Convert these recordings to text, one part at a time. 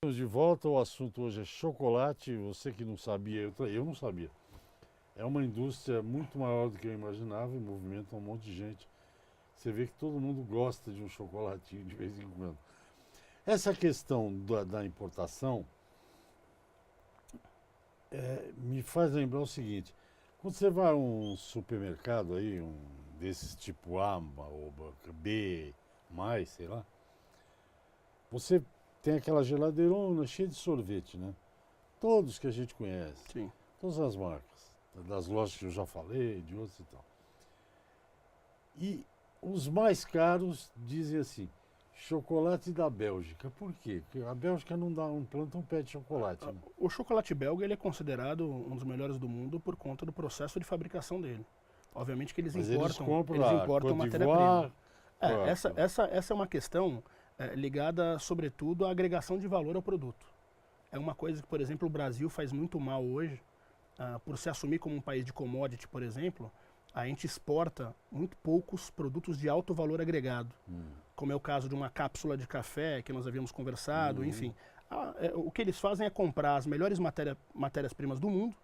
Estamos de volta, o assunto hoje é chocolate. Você que não sabia, eu não sabia. É uma indústria muito maior do que eu imaginava e movimenta um monte de gente. Você vê que todo mundo gosta de um chocolatinho de vez em quando. Essa questão da importação me faz lembrar o seguinte. Quando você vai a um supermercado aí, um desses tipo A ou B, mais, sei lá, você tem aquela geladeirona cheia de sorvete, né? Todos que a gente conhece. Sim. Todas as marcas. Das lojas que eu já falei, de outras e tal. E os mais caros dizem assim, chocolate da Bélgica. Por quê? Porque a Bélgica não planta um pé de chocolate. Né? O chocolate belga ele é considerado um dos melhores do mundo por conta do processo de fabricação dele. Obviamente que eles Mas importam Côte matéria-prima. d'Ivoire, Essa é uma questão ligada, sobretudo, à agregação de valor ao produto. É uma coisa que, por exemplo, o Brasil faz muito mal hoje, por se assumir como um país de commodity, por exemplo, a gente exporta muito poucos produtos de alto valor agregado, como é o caso de uma cápsula de café que nós havíamos conversado, enfim. O que eles fazem é comprar as melhores matérias-primas do mundo,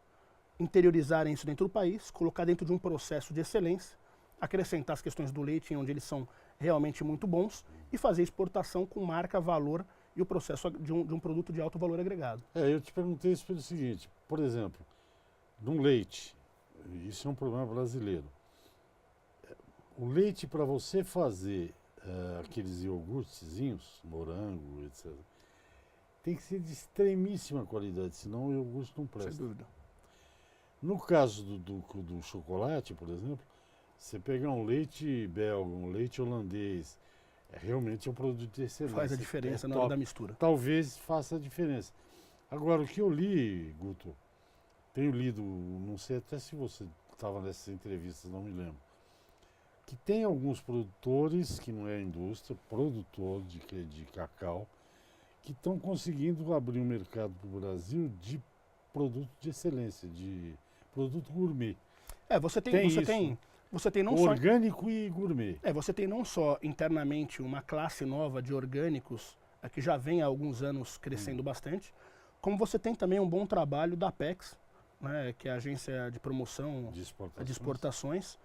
interiorizarem isso dentro do país, colocar dentro de um processo de excelência, acrescentar as questões do leite, onde eles são realmente muito bons, e fazer exportação com marca, valor e o processo de um produto de alto valor agregado. Eu te perguntei isso pelo seguinte, por exemplo, no leite, isso é um problema brasileiro. O leite, para você fazer aqueles iogurtezinhos, morango, etc., tem que ser de extremíssima qualidade, senão o iogurte não presta. Sem dúvida. No caso do chocolate, por exemplo, você pegar um leite belga, um leite holandês, realmente é um produto de excelência. Faz a diferença na hora da mistura. Talvez faça a diferença. Agora, o que eu li, Guto, tenho lido, não sei até se você estava nessas entrevistas, não me lembro, que tem alguns produtores, que não é indústria, produtor de cacau, que estão conseguindo abrir um mercado para o Brasil de produto de excelência, de produto gourmet. Você tem não só orgânico e gourmet. Você tem não só internamente uma classe nova de orgânicos que já vem há alguns anos crescendo bastante, como você tem também um bom trabalho da Apex, né, que é a agência de promoção de exportações,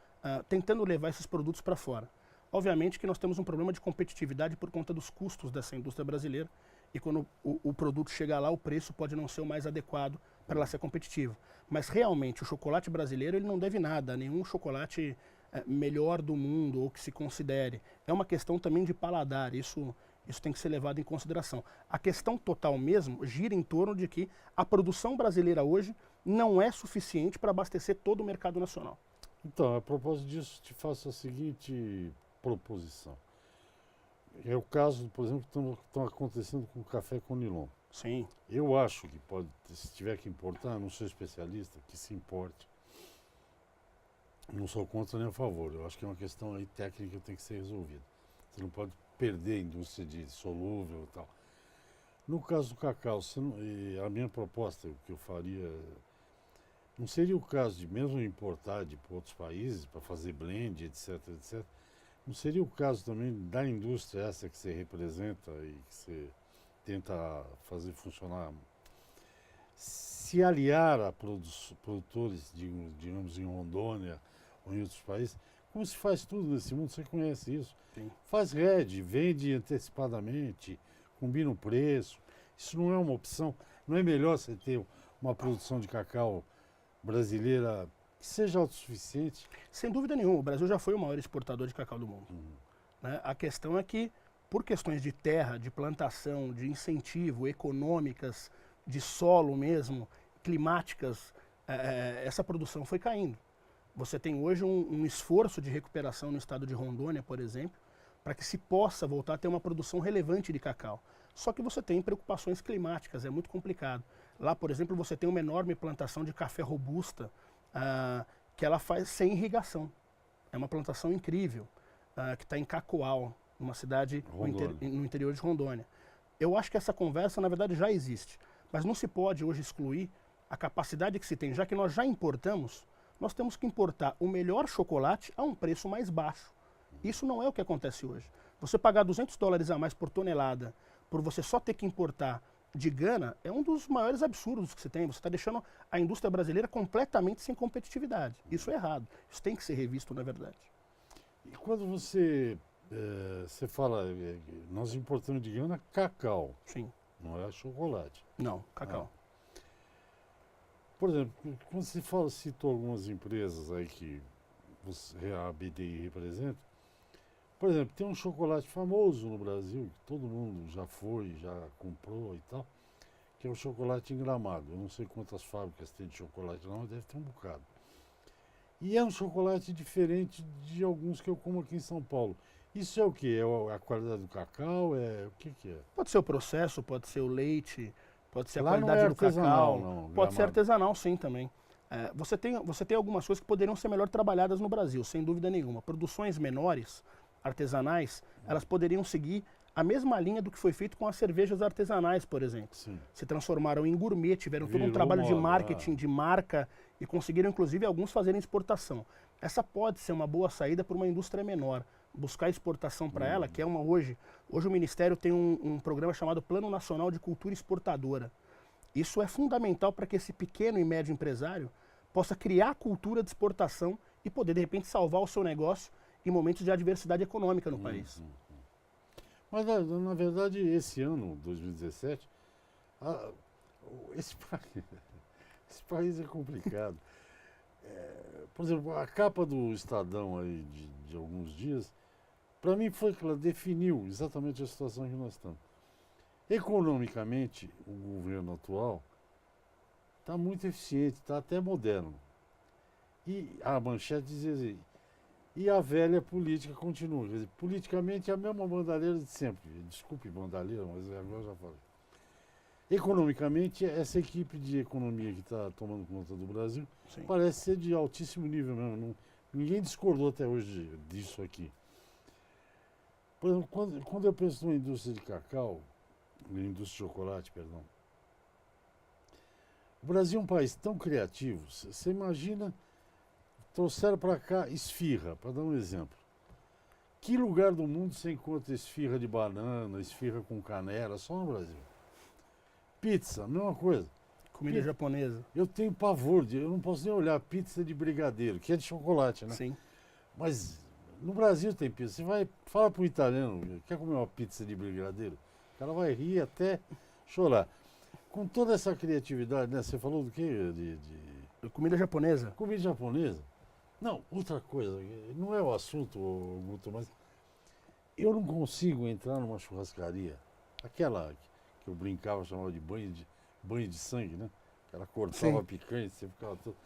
tentando levar esses produtos para fora. Obviamente que nós temos um problema de competitividade por conta dos custos dessa indústria brasileira, e quando o produto chega lá, o preço pode não ser o mais adequado para ela ser competitiva. Mas realmente o chocolate brasileiro ele não deve nada a nenhum chocolate melhor do mundo ou que se considere. É uma questão também de paladar, isso tem que ser levado em consideração. A questão total mesmo gira em torno de que a produção brasileira hoje não é suficiente para abastecer todo o mercado nacional. Então, a propósito disso, te faço a seguinte proposição. É o caso, por exemplo, que estão acontecendo com o café Conilon. Sim. Eu acho que pode, se tiver que importar, não sou especialista, que se importe. Não sou contra nem a favor. Eu acho que é uma questão aí técnica que tem que ser resolvida. Você não pode perder a indústria de solúvel e tal. No caso do cacau, a minha proposta, o que eu faria, não seria o caso de mesmo importar de outros países para fazer blend, etc, etc. Não seria o caso também da indústria essa que você representa e que você tenta fazer funcionar, se aliar a produtores, digamos, em Rondônia ou em outros países, como se faz tudo nesse mundo, você conhece isso. Sim. Faz hedge, vende antecipadamente, combina o preço. Isso não é uma opção. Não é melhor você ter uma produção de cacau brasileira que seja autossuficiente? Sem dúvida nenhuma, o Brasil já foi o maior exportador de cacau do mundo. Né? A questão é que, por questões de terra, de plantação, de incentivo, econômicas, de solo mesmo, climáticas, essa produção foi caindo. Você tem hoje um esforço de recuperação no estado de Rondônia, por exemplo, para que se possa voltar a ter uma produção relevante de cacau. Só que você tem preocupações climáticas, é muito complicado. Lá, por exemplo, você tem uma enorme plantação de café robusta, que ela faz sem irrigação. É uma plantação incrível, que está em Cacoal, uma cidade no interior de Rondônia. Eu acho que essa conversa, na verdade, já existe. Mas não se pode hoje excluir a capacidade que se tem, já que nós já importamos, nós temos que importar o melhor chocolate a um preço mais baixo. Isso não é o que acontece hoje. Você pagar $200 a mais por tonelada, por você só ter que importar de Gana é um dos maiores absurdos que você tem. Você está deixando a indústria brasileira completamente sem competitividade. Isso é errado. Isso tem que ser revisto, na verdade. E quando você fala, nós importamos de Gana cacau, Sim. não é chocolate. Não, cacau. Por exemplo, quando você fala, citou algumas empresas aí que a BDI representa, por exemplo, tem um chocolate famoso no Brasil, que todo mundo já foi, já comprou e tal, que é o chocolate em Gramado. Eu não sei quantas fábricas tem de chocolate lá, mas deve ter um bocado. E é um chocolate diferente de alguns que eu como aqui em São Paulo. Isso é o quê? É a qualidade do cacau? O que é? Pode ser o processo, pode ser o leite, pode ser a Lá não qualidade é do artesanal, cacau. não, Pode ser Gramado. artesanal, sim, também. Você tem algumas coisas que poderiam ser melhor trabalhadas no Brasil, sem dúvida nenhuma. Produções menores, artesanais, elas poderiam seguir a mesma linha do que foi feito com as cervejas artesanais, por exemplo. Sim. Se transformaram em gourmet, tiveram todo um Virou trabalho de moda, marketing, de marca, e conseguiram, inclusive, alguns fazerem exportação. Essa pode ser uma boa saída para uma indústria menor. Buscar exportação para ela, que é uma hoje. Hoje o Ministério tem um programa chamado Plano Nacional de Cultura Exportadora. Isso é fundamental para que esse pequeno e médio empresário possa criar cultura de exportação e poder, de repente, salvar o seu negócio em momentos de adversidade econômica no país. Mas, na verdade, esse ano, 2017, esse país é complicado. Por exemplo, a capa do Estadão aí de alguns dias, para mim foi que ela definiu exatamente a situação que nós estamos. Economicamente, o governo atual está muito eficiente, está até moderno. E a manchete dizia assim, e a velha política continua. Quer dizer, politicamente é a mesma bandalheira de sempre. Desculpe bandalheira, mas agora eu já falei. Economicamente, essa equipe de economia que está tomando conta do Brasil Sim. parece ser de altíssimo nível mesmo. Ninguém discordou até hoje disso aqui. Por exemplo, quando eu penso numa indústria de cacau, na indústria de chocolate, perdão, o Brasil é um país tão criativo. Você imagina, trouxeram para cá esfirra, para dar um exemplo. Que lugar do mundo você encontra esfirra de banana, esfirra com canela? Só no Brasil. Pizza, mesma coisa. Comida japonesa. Eu tenho pavor, eu não posso nem olhar pizza de brigadeiro, que é de chocolate, né? Sim. Mas no Brasil tem pizza. Você vai, fala para um italiano, quer comer uma pizza de brigadeiro? O cara vai rir até chorar. Com toda essa criatividade, né? Você falou do quê? Comida japonesa. Comida japonesa? Não, outra coisa, não é o assunto, Guto, mas eu não consigo entrar numa churrascaria, aquela que eu brincava, chamava de banho de sangue, né? Ela cortava Sim. picanha, você ficava todo...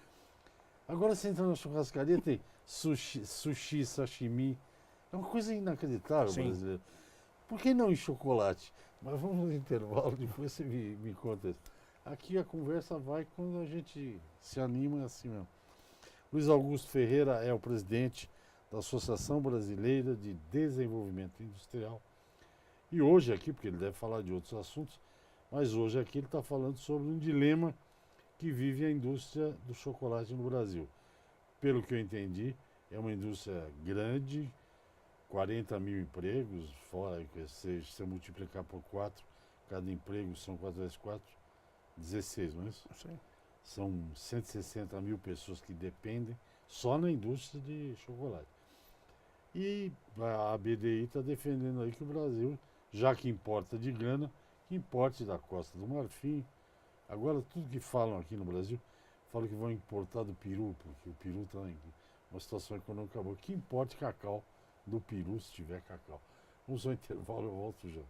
Agora você entra na churrascaria, tem sushi, sashimi, é uma coisa inacreditável, Sim. brasileiro. Por que não em chocolate? Mas vamos no intervalo, depois você me conta isso. Aqui a conversa vai quando a gente se anima assim mesmo. Luiz Augusto Ferreira é o presidente da Associação Brasileira de Desenvolvimento Industrial. E hoje aqui, porque ele deve falar de outros assuntos, mas hoje aqui ele está falando sobre um dilema que vive a indústria do chocolate no Brasil. Pelo que eu entendi, é uma indústria grande, 40 mil empregos, fora que se você multiplicar por 4, cada emprego são 4 vezes 4, 16, não é isso? Sim. São 160 mil pessoas que dependem só na indústria de chocolate. E a BDI está defendendo aí que o Brasil, já que importa de grana, que importe da Costa do Marfim. Agora, tudo que falam aqui no Brasil, falam que vão importar do Peru, porque o Peru está em uma situação econômica boa. Que importe cacau do Peru, se tiver cacau. Vamos ao intervalo, eu volto já.